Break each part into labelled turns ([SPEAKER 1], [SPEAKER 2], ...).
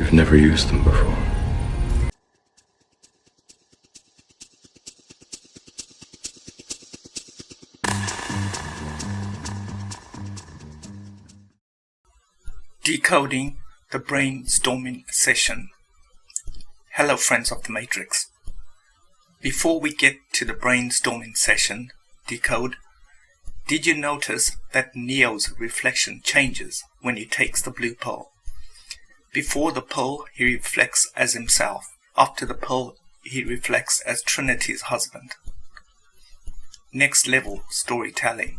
[SPEAKER 1] You've never used them before.
[SPEAKER 2] Decoding the brainstorming session. Hello friends of the Matrix. Before we get to the brainstorming session, Decode, did you notice that Neo's reflection changes when he takes the blue pill? Before the pill, he reflects as himself. After the pill, he reflects as Trinity's husband. Next level storytelling.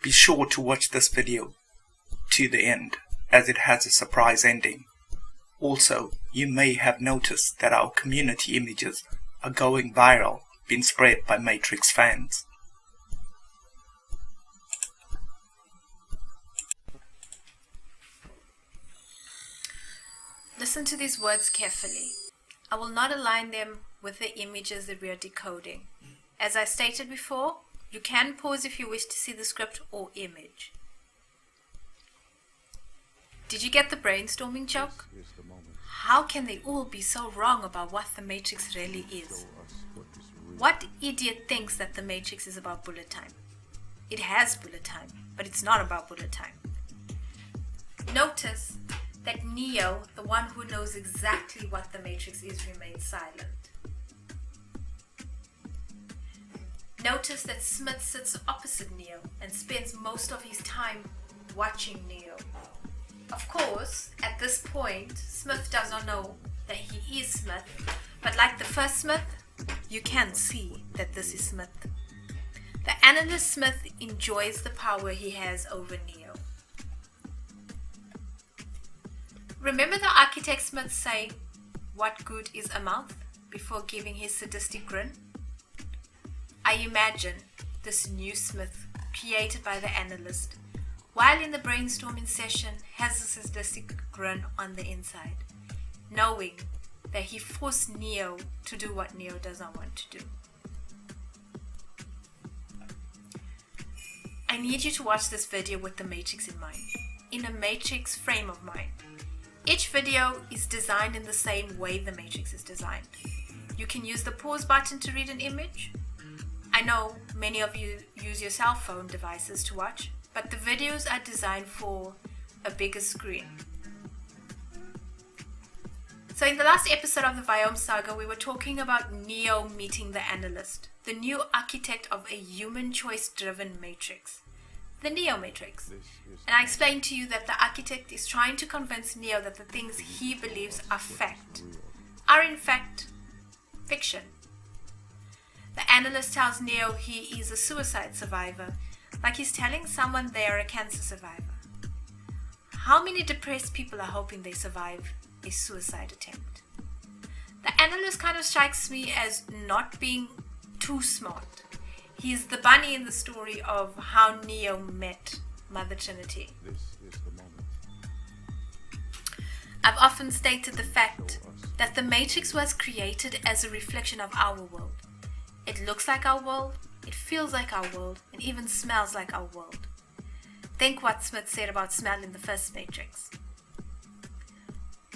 [SPEAKER 2] Be sure to watch this video to the end, as it has a surprise ending. Also, you may have noticed that our community images are going viral, being spread by Matrix fans.
[SPEAKER 3] Listen to these words carefully. I will not align them with the images that we are decoding. As I stated before, you can pause if you wish to see the script or image. Did you get the brainstorming joke? How can they all be so wrong about what the Matrix really is? What idiot thinks that the Matrix is about bullet time? It has bullet time, but it's not about bullet time. Notice that Neo, the one who knows exactly what the Matrix is, remains silent. Notice that Smith sits opposite Neo and spends most of his time watching Neo. Of course, at this point, Smith does not know that he is Smith, but like the first Smith, you can see that this is Smith. The analyst Smith enjoys the power he has over Neo. Remember the architect Smith saying, "What good is a mouth?" before giving his sadistic grin? I imagine this new Smith, created by the analyst, while in the brainstorming session, has a sadistic grin on the inside, knowing that he forced Neo to do what Neo does not want to do. I need you to watch this video with the Matrix in mind, in a Matrix frame of mind. Each video is designed in the same way the Matrix is designed. You can use the pause button to read an image. I know many of you use your cell phone devices to watch, but the videos are designed for a bigger screen. So in the last episode of the Vieome saga, we were talking about Neo meeting the analyst, the new architect of a human choice-driven matrix, the Neo Matrix. And I explained to you that the architect is trying to convince Neo that the things he believes are fact are in fact fiction. The analyst tells Neo he is a suicide survivor, like he's telling someone they are a cancer survivor. How many depressed people are hoping they survive a suicide attempt? The analyst kind of strikes me as not being too smart. He's the bunny in the story of how Neo met Mother Trinity. I've often stated the fact that the Matrix was created as a reflection of our world. It looks like our world, it feels like our world, and even smells like our world. Think what Smith said about smell in the first Matrix.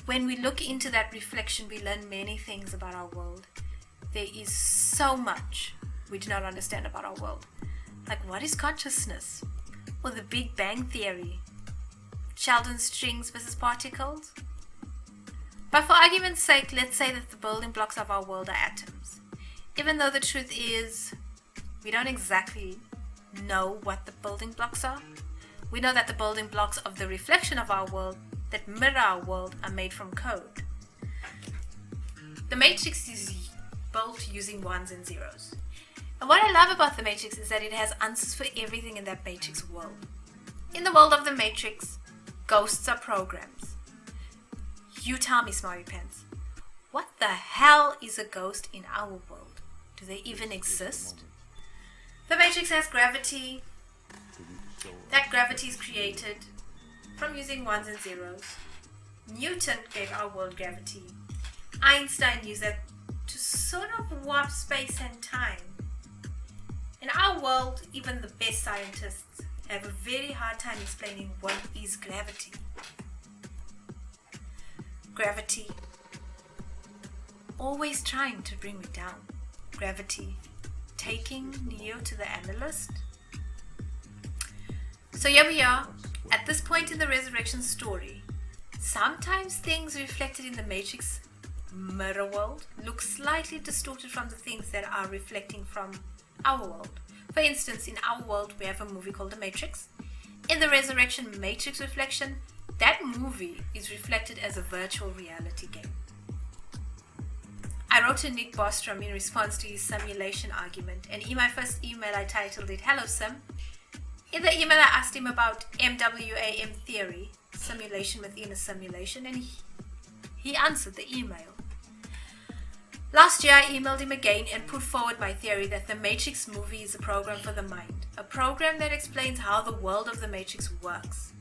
[SPEAKER 3] When we look into that reflection, we learn many things about our world. There is so much we do not understand about our world. Like, what is consciousness? Or the Big Bang Theory? Sheldon's strings versus particles? But for argument's sake, let's say that the building blocks of our world are atoms. Even though the truth is, we don't exactly know what the building blocks are. We know that the building blocks of the reflection of our world that mirror our world are made from code. The Matrix is built using ones and zeros. And what I love about the Matrix is that it has answers for everything in that Matrix world. In the world of the Matrix, ghosts are programs. You tell me, Smarty Pants, what the hell is a ghost in our world? Do they even exist? The Matrix has gravity. That gravity is created from using ones and zeros. Newton gave our world gravity. Einstein used that to sort of warp space and time. In our world, even the best scientists have a very hard time explaining what is gravity. Gravity. Always trying to bring me down. Gravity. Taking Neo to the analyst. So here we are, at this point in the resurrection story. Sometimes things reflected in the Matrix mirror world look slightly distorted from the things that are reflecting from our world. For instance, in our world we have a movie called The Matrix. In the Resurrection Matrix reflection, that movie is reflected as a virtual reality game. I wrote to Nick Bostrom in response to his simulation argument, and in my first email I titled it, "Hello Sim." In the email I asked him about MWAM theory, simulation within a simulation, and he answered the email. Last year I emailed him again and put forward my theory that the Matrix movie is a program for the mind, a program that explains how the world of the Matrix works.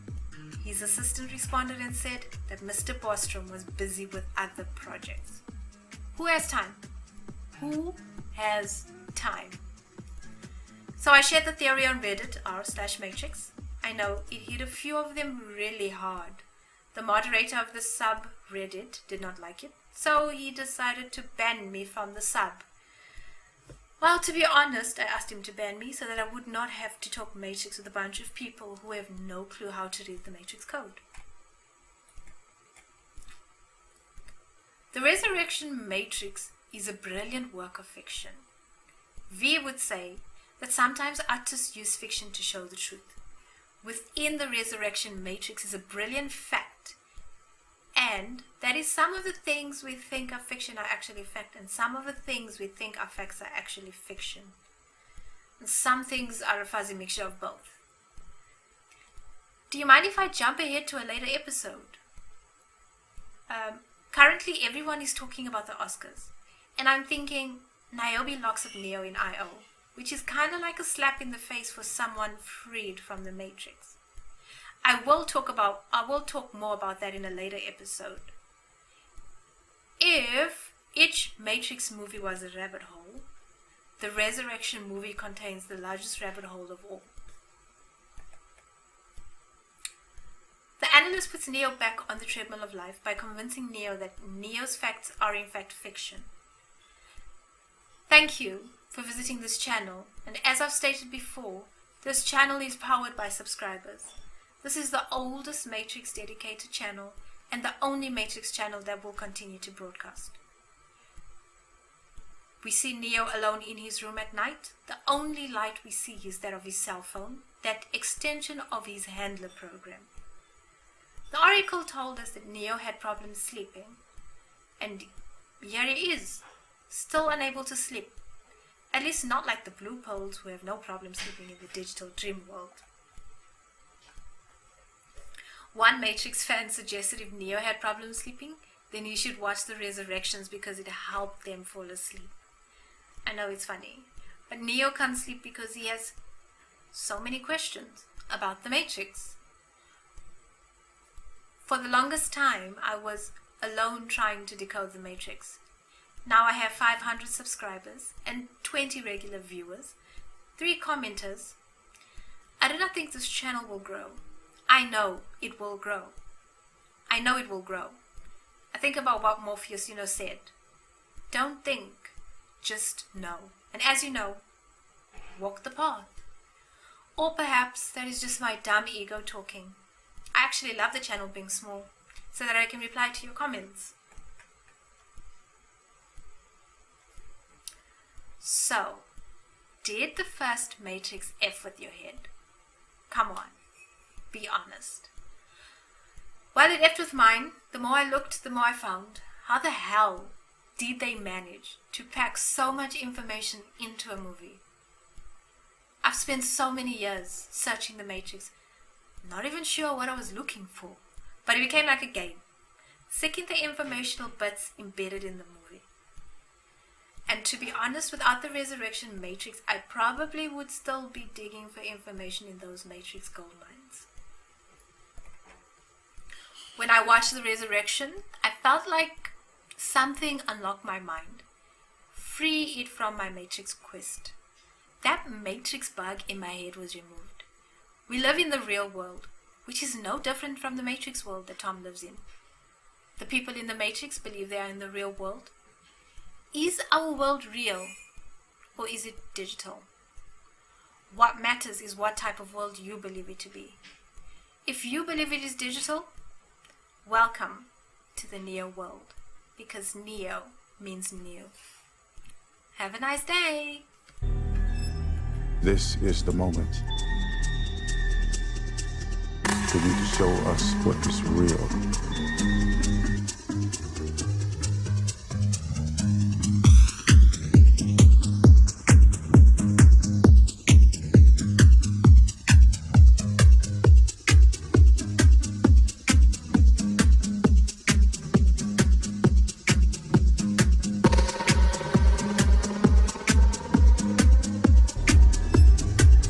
[SPEAKER 3] His assistant responded and said that Mr. Bostrom was busy with other projects. Who has time? Who has time? So I shared the theory on Reddit, r/Matrix. I know it hit a few of them really hard. The moderator of the subreddit did not like it, so he decided to ban me from the sub. Well, to be honest, I asked him to ban me so that I would not have to talk Matrix with a bunch of people who have no clue how to read the Matrix code. The Resurrection Matrix is a brilliant work of fiction. V would say that sometimes artists use fiction to show the truth. Within the Resurrection Matrix is a brilliant fact, and that is some of the things we think are fiction are actually fact, and some of the things we think are facts are actually fiction. And some things are a fuzzy mixture of both. Do you mind if I jump ahead to a later episode? Currently everyone is talking about the Oscars, and I'm thinking Niobe locks up Neo in I.O., which is kind of like a slap in the face for someone freed from the Matrix. I will talk more about that in a later episode. If each Matrix movie was a rabbit hole, the Resurrection movie contains the largest rabbit hole of all. The analyst puts Neo back on the treadmill of life by convincing Neo that Neo's facts are in fact fiction. Thank you for visiting this channel, and as I've stated before, this channel is powered by subscribers. This is the oldest Matrix dedicated channel and the only Matrix channel that will continue to broadcast. We see Neo alone in his room at night. The only light we see is that of his cell phone, that extension of his handler program. The Oracle told us that Neo had problems sleeping, and here he is, still unable to sleep. At least not like the blue poles who have no problem sleeping in the digital dream world. One Matrix fan suggested if Neo had problems sleeping, then he should watch the Resurrections because it helped them fall asleep. I know it's funny, but Neo can't sleep because he has so many questions about the Matrix. For the longest time, I was alone trying to decode the Matrix. Now I have 500 subscribers and 20 regular viewers, 3 commenters. I do not think this channel will grow. I know it will grow. I know it will grow. I think about what Morpheus, said. Don't think, just know. And as you know, walk the path. Or perhaps that is just my dumb ego talking. I actually love the channel being small, so that I can reply to your comments. So, did the first Matrix F with your head? Come on, be honest. Well, it effed with mine. The more I looked, the more I found. How the hell did they manage to pack so much information into a movie? I've spent so many years searching the Matrix, not even sure what I was looking for, but it became like a game, seeking the informational bits embedded in the movie. And to be honest, without the Resurrection Matrix, I probably would still be digging for information in those Matrix gold mines. When I watched the Resurrection, I felt like something unlocked my mind, free it from my Matrix quest. That Matrix bug in my head was removed. We live in the real world, which is no different from the Matrix world that Tom lives in. The people in the Matrix believe they are in the real world. Is our world real or is it digital? What matters is what type of world you believe it to be. If you believe it is digital, welcome to the Neo world, because Neo means new. Have a nice day.
[SPEAKER 1] This is the moment for you to show us what is real.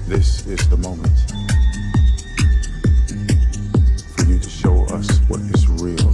[SPEAKER 1] This is the moment for you to show us what is real.